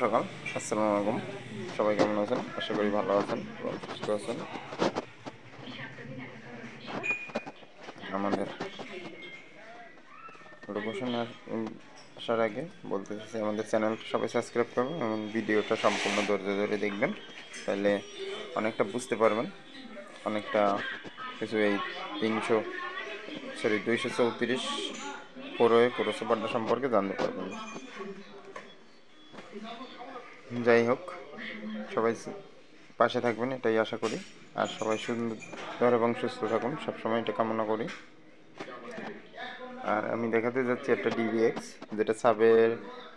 সকাল, আসসালামু আলাইকুম। সবাই কেমন আছেন? আশা করি ভালো আছেন এবং সুস্থ আছেন। আমাদের লোকেশনে আসার আগে বলতে চাইছি, আমাদের চ্যানেলটা সবাই সাবস্ক্রাইব করবেন এবং ভিডিওটা সম্পূর্ণ ধৈর্য ধরে দেখবেন, তাহলে অনেকটা বুঝতে পারবেন, অনেকটা কিছু এই 234 ক্রসওভারটা সম্পর্কে জানতে পারবেন। যাই হোক, সবাই পাশে থাকবেন এটাই আশা করি, আর সবাই সুন্দর এবং সুস্থ থাকুন সবসময় এটা কামনা করি। আর আমি দেখাতে যাচ্ছি একটা ডিভিএক্স, যেটা সাবের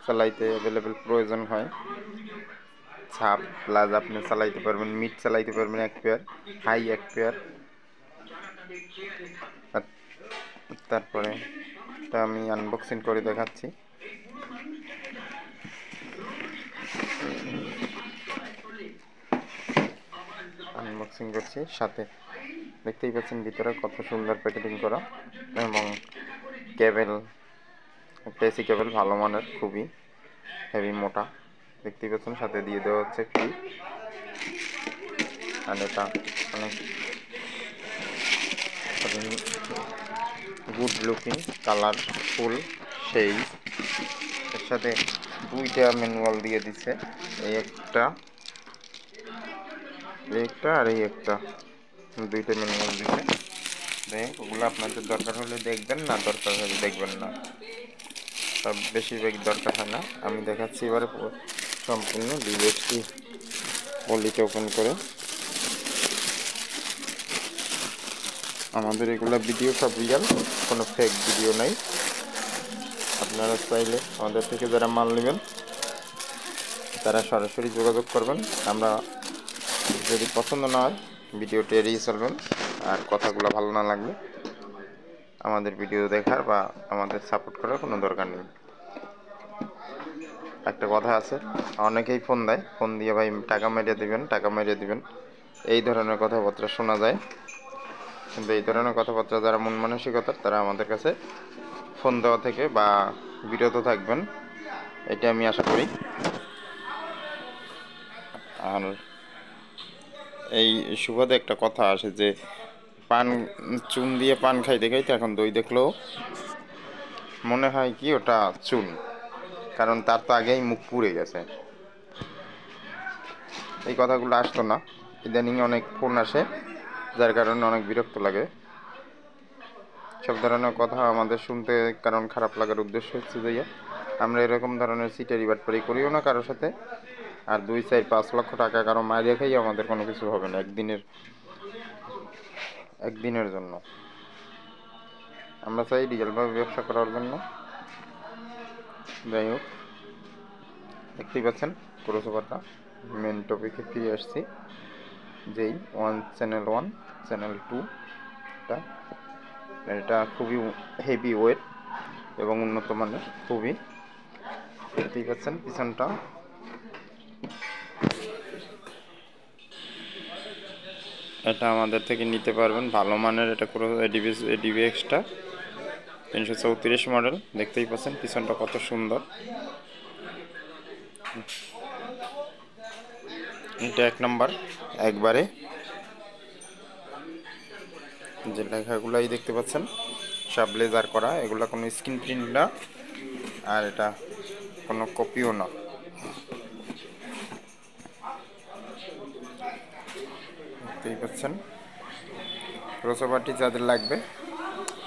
চালাইতে অ্যাভেলেবেল প্রয়োজন হয়। ছাপ প্লাস আপনি চালাইতে পারবেন, মিড চালাইতে পারবেন 1 পেয়ার, হাই 1 পেয়ার। তারপরে এটা আমি আনবক্সিং করে দেখাচ্ছি। আনবক্সিং করছি, সাথে দেখতেই পাচ্ছেন ভিতরে কত সুন্দর প্যাকেজিং করা, এবং কেবল, একটা এসি কেবল ভালো মানের, খুবই হেভি মোটা, দেখতেই পাচ্ছেন। সাথে দিয়ে দেওয়া হচ্ছে ফ্রি। আর এটা অনেক গুড লুকিং, কালারফুল সেই। এর সাথে 2টা ম্যানুয়াল দিয়ে দিচ্ছে, এই একটা আর এই একটা, 2টা ম্যানুয়াল দিচ্ছে। ওগুলো আপনাদের দরকার হলে দেখবেন, না দরকার হলে দেখবেন না, সব বেশিরভাগ দরকার হয় না। আমি দেখাচ্ছি এবারে সম্পূর্ণ ডিভাইসটি পলিটা ওপেন করে। আমাদের এগুলো ভিডিও সব রিয়াল, কোনো ফেক ভিডিও নাই। আপনারা চাইলে আমাদের থেকে যারা মাল নেবেন তারা সরাসরি যোগাযোগ করবেন। আমরা যদি পছন্দ না হয় ভিডিওটি এড়িয়ে চলবেন, আর কথাগুলো ভালো না লাগলে আমাদের ভিডিও দেখার বা আমাদের সাপোর্ট করার কোনো দরকার নেই। একটা কথা আছে, অনেকেই ফোন দেয়, ফোন দিয়ে ভাই টাকা মেরে দিবেন, এই ধরনের কথাবার্তা শোনা যায়। কিন্তু এই ধরনের কথাবার্তা যারা মন মানসিকতার, তারা আমাদের কাছে ফোন দেওয়া থেকে বা বিরত থাকবেন, এটা আমি আশা করি। আর এই সুবাদে একটা কথা আসে যে চুন দিয়ে পান খাইতে খাইতে এখন দই দেখলেও মনে হয় কি ওটা চুন, কারণ তার তো আগেই মুখ পুড়ে গেছে। এই কথাগুলো আসতো না, ইদানিং অনেক ফোন আসে, যার কারণে অনেক বিরক্ত লাগে। সব ধরনের কথা আমাদের শুনতে কারণ খারাপ লাগার উদ্দেশ্য হচ্ছে যে আমরা এরকম ধরনের সিটারি বাটপারি করিও না কারোর সাথে। আর 2, 4, 5 লক্ষ টাকা কারো মাইরে খাই আমাদের কোনো কিছু হবে না একদিনের জন্য। আমরা চাই রিয়েলভাবে ব্যবসা করার জন্য। যাই হোক, দেখতেই পাচ্ছেন ক্রসওভারটা। মেন টপিকে ফিরে আসছি, যেই চ্যানেল 1 চ্যানেল 2 এটা খুবই হেভি ওয়েট এবং উন্নত মানের, খুবই। দেখতেই পাচ্ছেন পিছনটা, এটা আমাদের থেকে নিতে পারবেন ভালো মানের। এটা পুরো ডিভিএক্সটা 334 মডেল। দেখতেই পাচ্ছেন পিছনটা কত সুন্দর। এটা 1 নাম্বার, একবারে যে লেখাগুলাই দেখতে পাচ্ছেন সব লেজার করা, এগুলো কোনো স্ক্রিন প্রিন্ট না, আর এটা কোনো কপিও না। দেখতেই পাচ্ছেন ক্রসওভারটি যাদের লাগবে,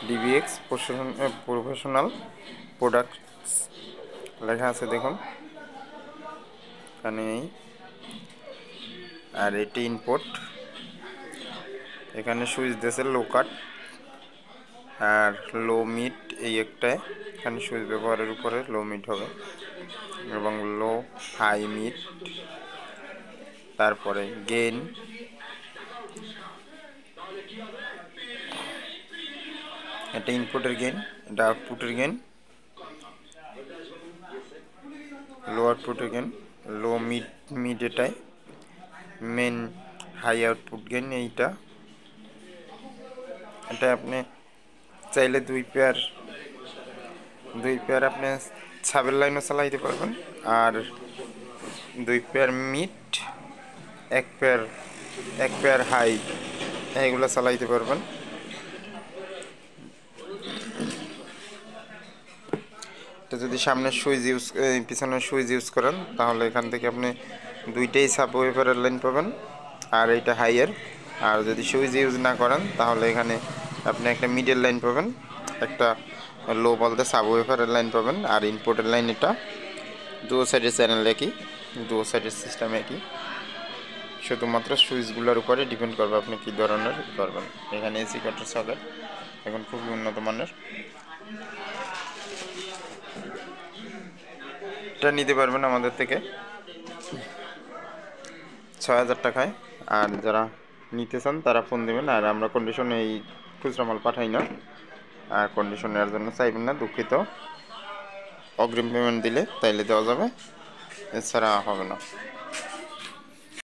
ডিভিএক্স প্রফেশনাল প্রোডাক্টস লেখা আছে দেখুন এখানে। আর এটি ইম্পোর্ট, এখানে সুইচ দিয়েছে লো কাট আর লো মিড, এই একটাই এখানে সুইচ ব্যবহারের উপরে লো মিড হবে, এবং লো হাই মিড, তারপরে গেইন, এটা ইনপুটের গেইন, এটা আউটপুটের গেইন, লো আউটপুটের গেইন, লো মিড এটাই মেন, হাই আউটপুট গেইন এইটা। এটা আপনি চাইলে 2 পেয়ার আপনি সাবের লাইনও চালাইতে পারবেন, আর 2 পেয়ার মিড, এক পেয়ার হাই, এইগুলো চালাইতে পারবেন। এটা যদি সামনের সুইচ পিছনের সুইচ ইউজ করেন তাহলে এখান থেকে আপনি দুইটাই সাব ওয়েফারের লাইন পাবেন, আর এটা হাইয়ের। আর যদি সুইচ ইউজ না করেন তাহলে এখানে আপনি একটা মিডল লাইন পাবেন, একটা লো বলতে সাব ওয়েফারের লাইন পাবেন, আর ইনপুটের লাইন এটা। দুটো সাইডের চ্যানেল একই, দুটো সাইডের সিস্টেম একই, শুধুমাত্র সুইচগুলোর উপরে ডিপেন্ড করবে আপনি কী ধরনের করবেন। এখানে এসি কাটার সকেট এখন খুবই উন্নত মানের, এটা নিতে পারবেন আমাদের থেকে 6000 টাকায়। আর যারা নিতে চান তারা ফোন দেবেন, আর আমরা কন্ডিশনে এই খুচরা মাল পাঠাই না, আর কন্ডিশন নেওয়ার জন্য চাইবেন না, দুঃখিত। অগ্রিম পেমেন্ট দিলে তাইলে দেওয়া যাবে, এছাড়া হবে না।